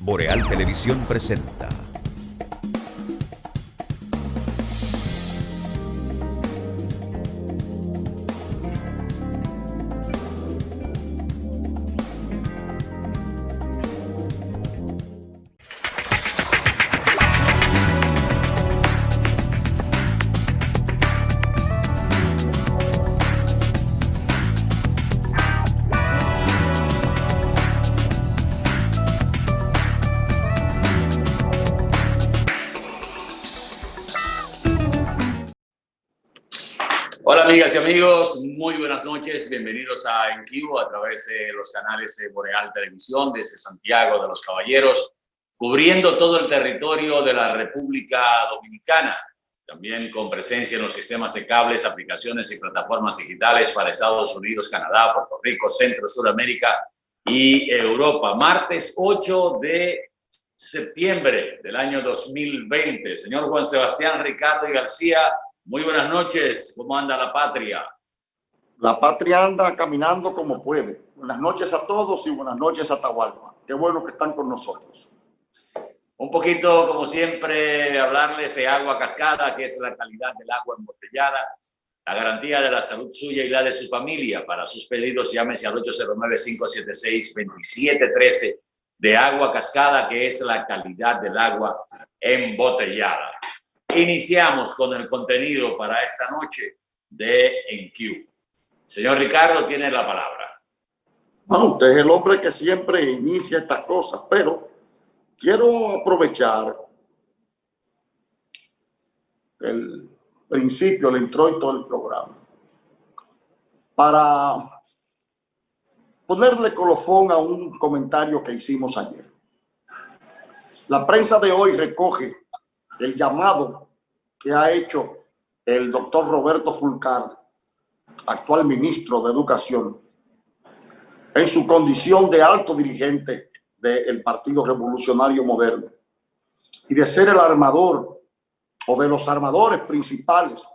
Boreal Televisión presenta. Hola amigas y amigos, muy buenas noches, bienvenidos a En Vivo a través de los canales de Boreal Televisión desde Santiago de los Caballeros, cubriendo todo el territorio de la República Dominicana, también con presencia en los sistemas de cables, aplicaciones y plataformas digitales para Estados Unidos, Canadá, Puerto Rico, Centro, Sudamérica y Europa. Martes 8 de septiembre del año 2020. Señor Juan Sebastián Ricardo y García, muy buenas noches. ¿Cómo anda la patria? La patria anda caminando como puede. Buenas noches a todos y buenas noches a Atahualpa. Qué bueno que están con nosotros. Un poquito, como siempre, hablarles de Agua Cascada, que es la calidad del agua embotellada, la garantía de la salud suya y la de su familia. Para sus pedidos, llámese al 809-576-2713 de Agua Cascada, que es la calidad del agua embotellada. Iniciamos con el contenido para esta noche de En Q. Señor Ricardo, tiene la palabra. Bueno, usted es el hombre que siempre inicia estas cosas, pero quiero aprovechar el principio, el introito del programa, para ponerle colofón a un comentario que hicimos ayer. La prensa de hoy recoge el llamado que ha hecho el doctor Roberto Fulcar, actual ministro de Educación, en su condición de alto dirigente del Partido Revolucionario Moderno y de ser el armador o de los armadores principales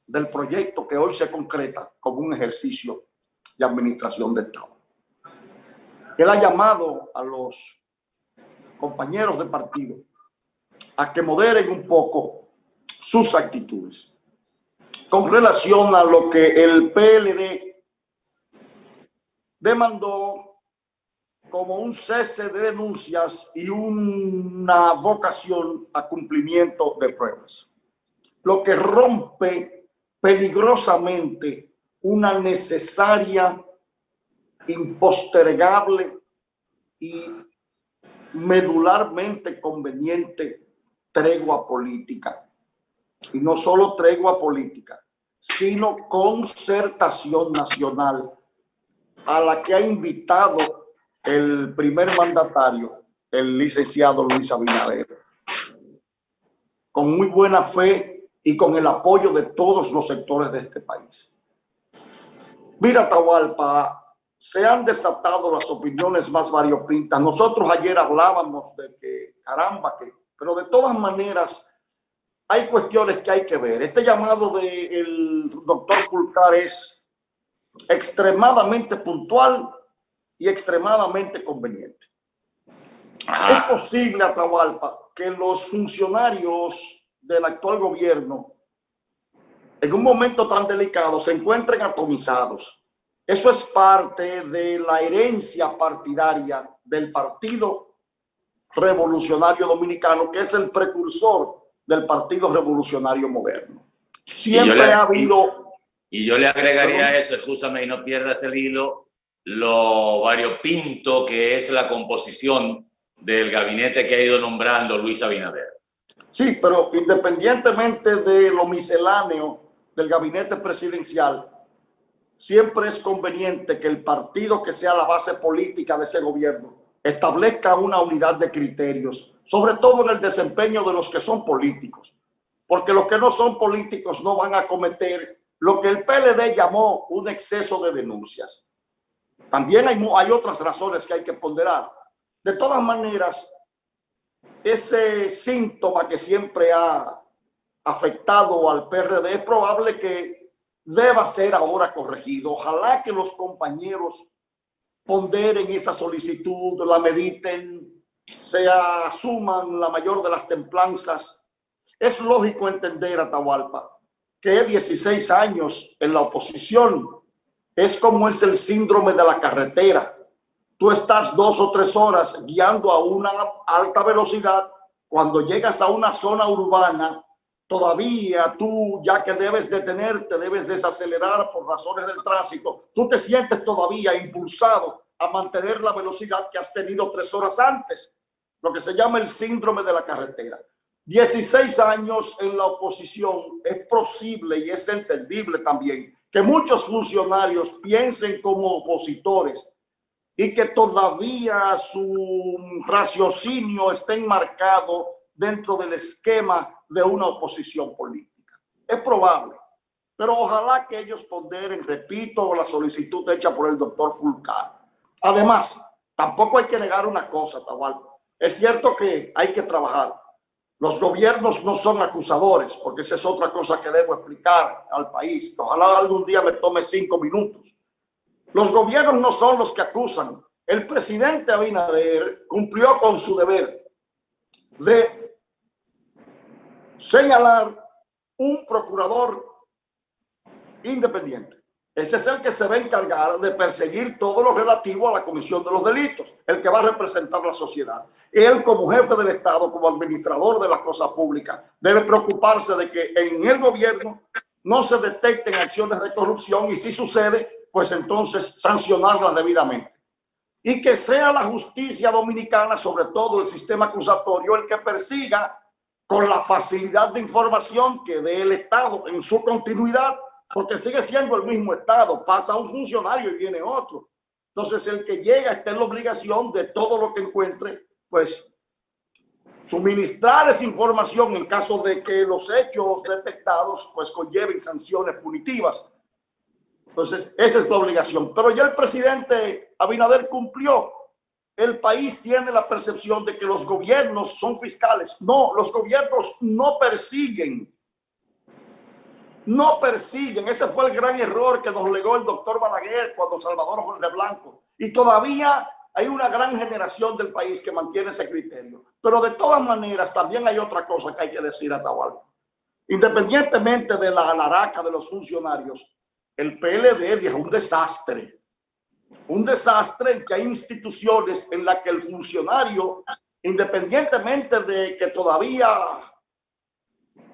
del proyecto que hoy se concreta como un ejercicio de administración de Estado. Él ha llamado a los compañeros de partido a que moderen un poco sus actitudes con relación a lo que el PLD demandó como un cese de denuncias y una vocación a cumplimiento de pruebas, lo que rompe peligrosamente una necesaria, impostergable y medularmente conveniente tregua política. Y no solo tregua política, sino concertación nacional a la que ha invitado el primer mandatario, el licenciado Luis Abinader, con muy buena fe y con el apoyo de todos los sectores de este país. Mira, Atahualpa, se han desatado las opiniones más variopintas. Nosotros ayer hablábamos de que, caramba, pero de todas maneras hay cuestiones que hay que ver. Este llamado del doctor Fulcar es extremadamente puntual y extremadamente conveniente. Es posible, Atahualpa, que los funcionarios del actual gobierno en un momento tan delicado se encuentren atomizados. Eso es parte de la herencia partidaria del Partido Revolucionario Dominicano, que es el precursor del Partido Revolucionario Moderno. Siempre ha habido... Y yo le agregaría a eso, escúchame y no pierdas el hilo, lo variopinto que es la composición del gabinete que ha ido nombrando Luis Abinader. Sí, pero independientemente de lo misceláneo del gabinete presidencial, siempre es conveniente que el partido que sea la base política de ese gobierno establezca una unidad de criterios, sobre todo en el desempeño de los que son políticos, porque los que no son políticos no van a cometer lo que el PLD llamó un exceso de denuncias. También hay otras razones que hay que ponderar. De todas maneras, ese síntoma que siempre ha afectado al PRD es probable que deba ser ahora corregido. Ojalá que los compañeros ponderen esa solicitud, la mediten se asuman la mayor de las templanzas. Es lógico entender, Atahualpa, que 16 años en la oposición es como es el síndrome de la carretera. Tú estás 2 o 3 horas guiando a una alta velocidad. Cuando llegas a una zona urbana, todavía tú, ya que debes detenerte, debes desacelerar por razones del tránsito, tú te sientes todavía impulsado a mantener la velocidad que has tenido 3 horas antes, lo que se llama el síndrome de la carretera. 16 años en la oposición, es posible y es entendible también que muchos funcionarios piensen como opositores y que todavía su raciocinio esté enmarcado dentro del esquema de una oposición política. Es probable, pero ojalá que ellos ponderen, repito, la solicitud hecha por el doctor Fulcar. Además, tampoco hay que negar una cosa, Atahualpa. Es cierto que hay que trabajar. Los gobiernos no son acusadores, porque esa es otra cosa que debo explicar al país. Ojalá algún día me tome 5 minutos. Los gobiernos no son los que acusan. El presidente Abinader cumplió con su deber de señalar un procurador independiente. Ese es el que se va a encargar de perseguir todo lo relativo a la comisión de los delitos, el que va a representar la sociedad. Él, como jefe del Estado, como administrador de las cosas públicas, debe preocuparse de que en el gobierno no se detecten acciones de corrupción y si sucede, pues entonces sancionarlas debidamente. Y que sea la justicia dominicana, sobre todo el sistema acusatorio, el que persiga con la facilidad de información que dé el Estado en su continuidad, porque sigue siendo el mismo Estado, pasa un funcionario y viene otro. Entonces el que llega está en la obligación de todo lo que encuentre, pues suministrar esa información en caso de que los hechos detectados pues conlleven sanciones punitivas. Entonces esa es la obligación. Pero ya el presidente Abinader cumplió. El país tiene la percepción de que los gobiernos son fiscales. No, los gobiernos no persiguen. No persiguen. Ese fue el gran error que nos legó el doctor Balaguer cuando Salvador Jorge Blanco. Y todavía hay una gran generación del país que mantiene ese criterio. Pero de todas maneras, también hay otra cosa que hay que decir a Atahualpa. Independientemente de la alaraca de los funcionarios, el PLD es un desastre. Un desastre en que hay instituciones en las que el funcionario, independientemente de que todavía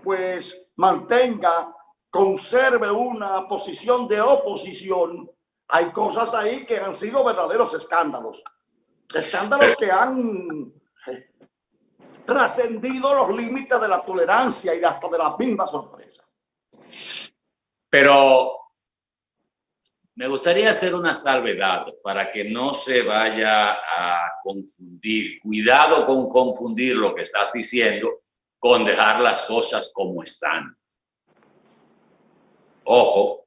pues conserve una posición de oposición, hay cosas ahí que han sido verdaderos escándalos. Escándalos que han trascendido los límites de la tolerancia y hasta de la misma sorpresa. Pero me gustaría hacer una salvedad para que no se vaya a confundir. Cuidado con confundir lo que estás diciendo con dejar las cosas como están. Ojo,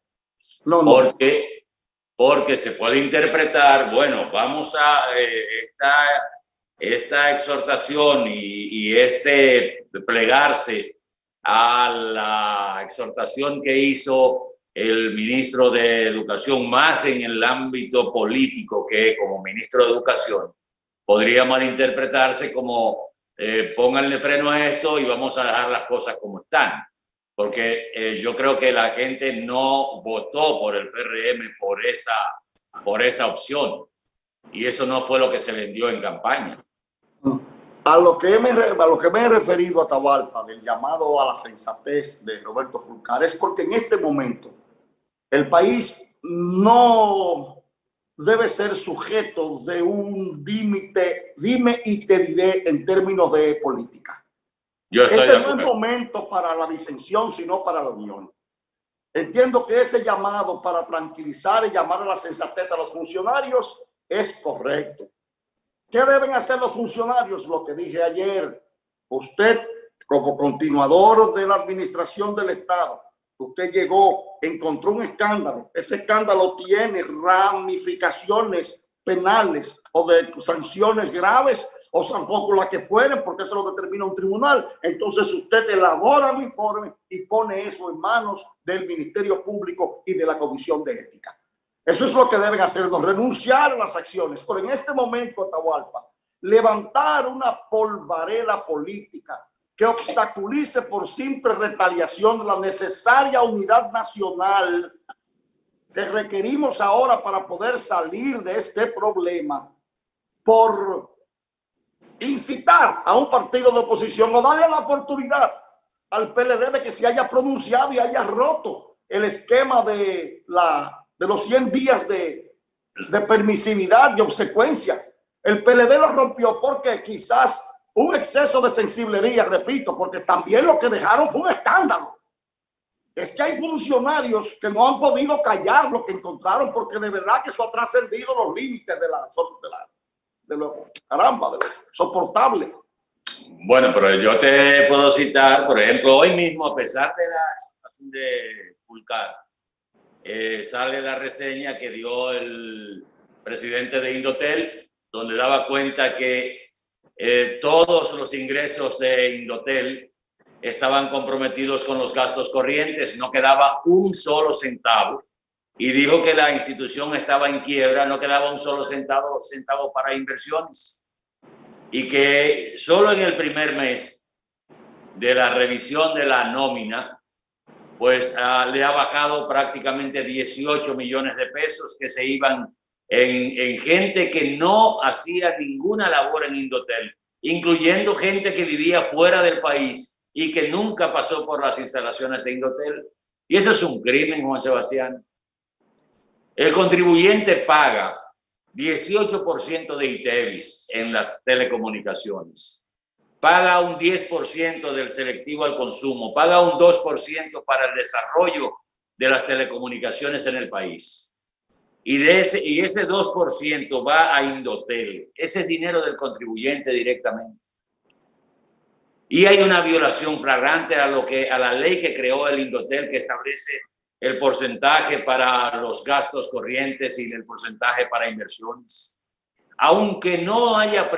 porque se puede interpretar, bueno, vamos a esta exhortación y este plegarse a la exhortación que hizo el ministro de Educación, más en el ámbito político que como ministro de Educación, podría malinterpretarse como pónganle freno a esto y vamos a dejar las cosas como están. Porque yo creo que la gente no votó por el PRM por esa opción. Y eso no fue lo que se vendió en campaña. A lo que me he referido, Atahualpa, del llamado a la sensatez de Roberto Fulcar, es porque en este momento el país no debe ser sujeto de un dime y te diré en términos de política. Este no es momento para la disensión, sino para la unión. Entiendo que ese llamado para tranquilizar y llamar a la sensatez a los funcionarios es correcto. ¿Qué deben hacer los funcionarios? Lo que dije ayer. Usted, como continuador de la administración del Estado, usted llegó, encontró un escándalo. Ese escándalo tiene ramificaciones penales o de sanciones graves o tampoco las que fueren, porque eso lo determina un tribunal. Entonces usted elabora un informe y pone eso en manos del Ministerio Público y de la Comisión de Ética. Eso es lo que deben hacer, no renunciar a las acciones. Pero en este momento, Atahualpa, levantar una polvareda política que obstaculice por simple retaliación la necesaria unidad nacional que requerimos ahora para poder salir de este problema, por incitar a un partido de oposición o darle la oportunidad al PLD de que se haya pronunciado y haya roto el esquema de los 100 días de permisividad y obsecuencia. El PLD lo rompió porque quizás un exceso de sensiblería, repito, porque también lo que dejaron fue un escándalo. Es que hay funcionarios que no han podido callar lo que encontraron, porque de verdad que eso ha trascendido los límites de lo soportable. Bueno, pero yo te puedo citar, por ejemplo, hoy mismo, a pesar de la situación de Fulcar, sale la reseña que dio el presidente de Indotel, donde daba cuenta que todos los ingresos de Indotel estaban comprometidos con los gastos corrientes, no quedaba un solo centavo, y dijo que la institución estaba en quiebra, no quedaba un solo centavo para inversiones, y que solo en el primer mes de la revisión de la nómina, pues le ha bajado prácticamente 18 millones de pesos que se iban en gente que no hacía ninguna labor en Indotel, incluyendo gente que vivía fuera del país y que nunca pasó por las instalaciones de Indotel. Y eso es un crimen, Juan Sebastián. El contribuyente paga 18% de ITEVIS en las telecomunicaciones, paga un 10% del selectivo al consumo, paga un 2% para el desarrollo de las telecomunicaciones en el país. Y ese 2% va a Indotel, ese es dinero del contribuyente directamente. Y hay una violación flagrante a la ley que creó el Indotel, que establece el porcentaje para los gastos corrientes y el porcentaje para inversiones. Aunque no haya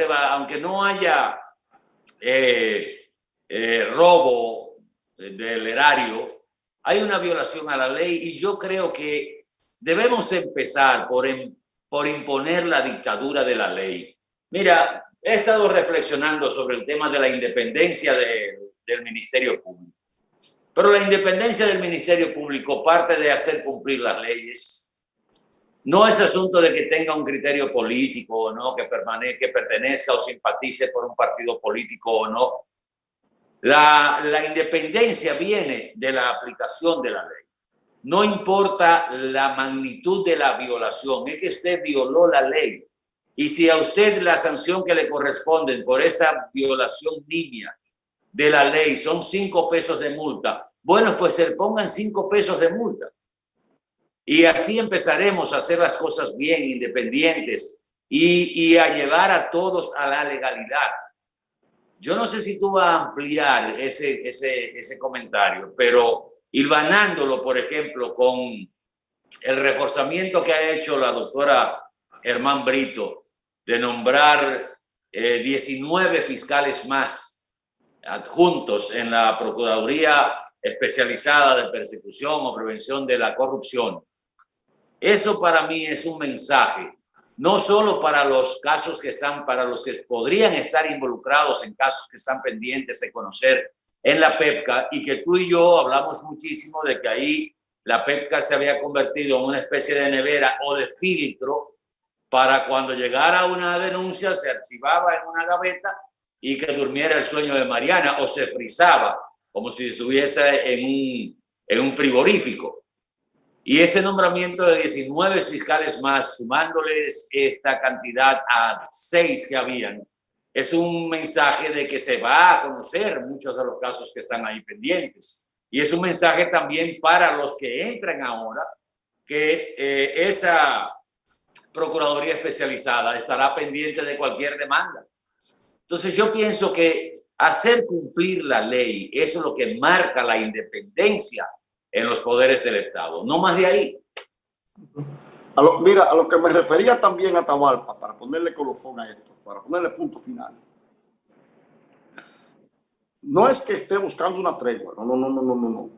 robo del erario, hay una violación a la ley, y yo creo que debemos empezar por imponer la dictadura de la ley. Mira, he estado reflexionando sobre el tema de la independencia del Ministerio Público. Pero la independencia del Ministerio Público parte de hacer cumplir las leyes. No es asunto de que tenga un criterio político o no, que pertenezca o simpatice por un partido político o no. La independencia viene de la aplicación de la ley. No importa la magnitud de la violación, es que usted violó la ley. Y si a usted la sanción que le corresponde por esa violación nimia de la ley son 5 pesos de multa, bueno, pues se pongan 5 pesos de multa. Y así empezaremos a hacer las cosas bien, independientes, y a llevar a todos a la legalidad. Yo no sé si tú vas a ampliar ese comentario, pero hilvanándolo, por ejemplo, con el reforzamiento que ha hecho la doctora Germán Brito de nombrar 19 fiscales más adjuntos en la Procuraduría Especializada de Persecución o Prevención de la Corrupción. Eso para mí es un mensaje, no solo para los casos para los que podrían estar involucrados en casos que están pendientes de conocer en la PEPCA, y que tú y yo hablamos muchísimo de que ahí la PEPCA se había convertido en una especie de nevera o de filtro para cuando llegara una denuncia se archivaba en una gaveta y que durmiera el sueño de Mariana, o se frizaba como si estuviese en un frigorífico. Y ese nombramiento de 19 fiscales más, sumándoles esta cantidad a 6 que habían, es un mensaje de que se va a conocer muchos de los casos que están ahí pendientes. Y es un mensaje también para los que entran ahora, que esa Procuraduría Especializada estará pendiente de cualquier demanda. Entonces yo pienso que hacer cumplir la ley, eso es lo que marca la independencia en los poderes del Estado, no más de ahí. Mira, a lo que me refería también a Atahualpa, para ponerle colofón a esto, para ponerle punto final. No es que esté buscando una tregua, no.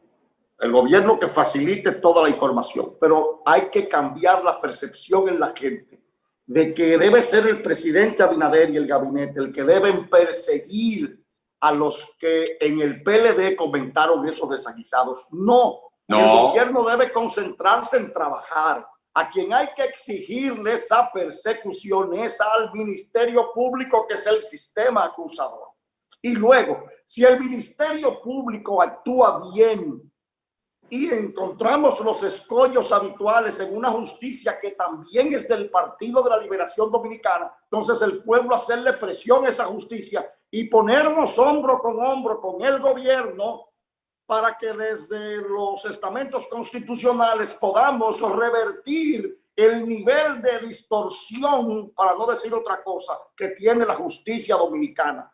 El gobierno que facilite toda la información, pero hay que cambiar la percepción en la gente de que debe ser el presidente Abinader y el gabinete el que deben perseguir a los que en el PLD comentaron esos desaguisados. No, el gobierno debe concentrarse en trabajar. A quien hay que exigirle esa persecución es al Ministerio Público, que es el sistema acusador. Y luego, si el Ministerio Público actúa bien y encontramos los escollos habituales en una justicia que también es del Partido de la Liberación Dominicana, entonces el pueblo hacerle presión a esa justicia y ponernos hombro con el gobierno para que desde los estamentos constitucionales podamos revertir el nivel de distorsión, para no decir otra cosa, que tiene la justicia dominicana.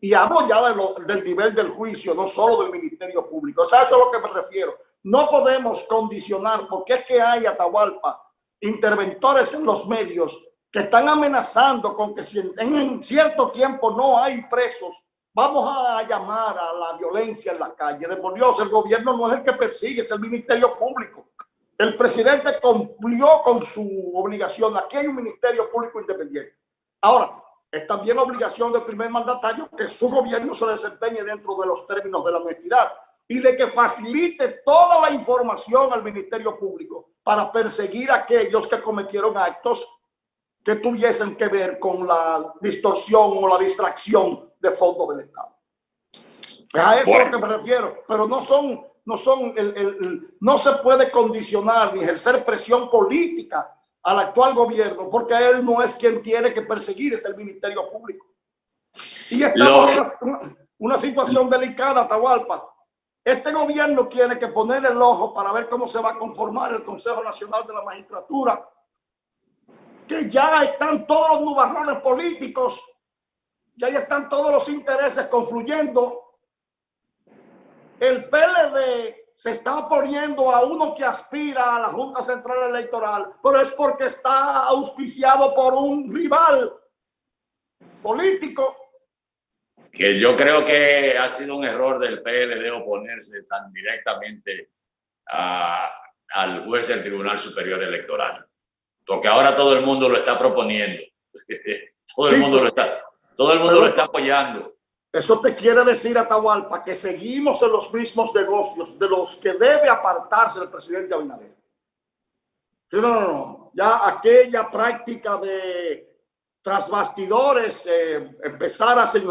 Y hablo ya del nivel del juicio, no solo del Ministerio Público. O sea, eso es a lo que me refiero. No podemos condicionar, porque es que hay, Atahualpa, interventores en los medios que están amenazando con que si en cierto tiempo no hay presos, vamos a llamar a la violencia en la calle. De por Dios, el gobierno no es el que persigue, es el Ministerio Público. El presidente cumplió con su obligación. Aquí hay un Ministerio Público independiente. Ahora, es también obligación del primer mandatario que su gobierno se desempeñe dentro de los términos de la honestidad y de que facilite toda la información al Ministerio Público para perseguir a aquellos que cometieron actos que tuviesen que ver con la distorsión o la distracción de fondos del Estado. A eso es a lo que me refiero, pero no se puede condicionar ni ejercer presión política al actual gobierno, porque él no es quien tiene que perseguir, es el Ministerio Público. Y estamos en una situación delicada, Atahualpa. Este gobierno tiene que poner el ojo para ver cómo se va a conformar el Consejo Nacional de la Magistratura, que ya están todos los nubarrones políticos, ya están todos los intereses confluyendo. El PLD se está oponiendo a uno que aspira a la Junta Central Electoral, pero es porque está auspiciado por un rival político. Que yo creo que ha sido un error del PLD oponerse tan directamente al juez del Tribunal Superior Electoral, porque ahora todo el mundo lo está proponiendo, todo el mundo lo está apoyando. Eso te quiere decir, Atahualpa, que seguimos en los mismos negocios de los que debe apartarse el presidente Abinader. No. Ya aquella práctica de tras bastidores, empezar a hacer,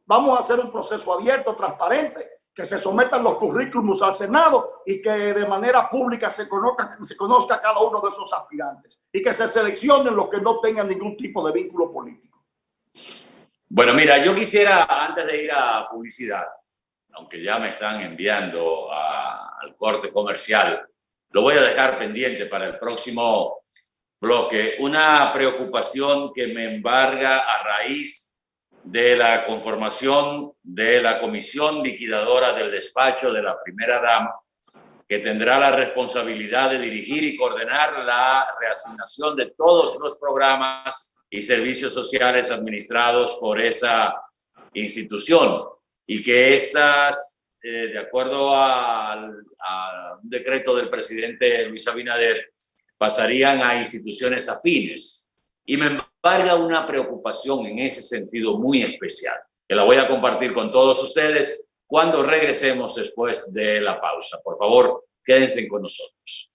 vamos a hacer un proceso abierto, transparente, que se sometan los currículums al Senado y que de manera pública se conozca cada uno de esos aspirantes y que se seleccionen los que no tengan ningún tipo de vínculo político. Bueno, mira, yo quisiera, antes de ir a publicidad, aunque ya me están enviando al corte comercial, lo voy a dejar pendiente para el próximo bloque, una preocupación que me embarga a raíz de la conformación de la comisión liquidadora del despacho de la primera dama, que tendrá la responsabilidad de dirigir y coordinar la reasignación de todos los programas y servicios sociales administrados por esa institución, y que estas, de acuerdo a un decreto del presidente Luis Abinader, pasarían a instituciones afines. Y me embarga una preocupación en ese sentido muy especial, que la voy a compartir con todos ustedes cuando regresemos después de la pausa. Por favor, quédense con nosotros.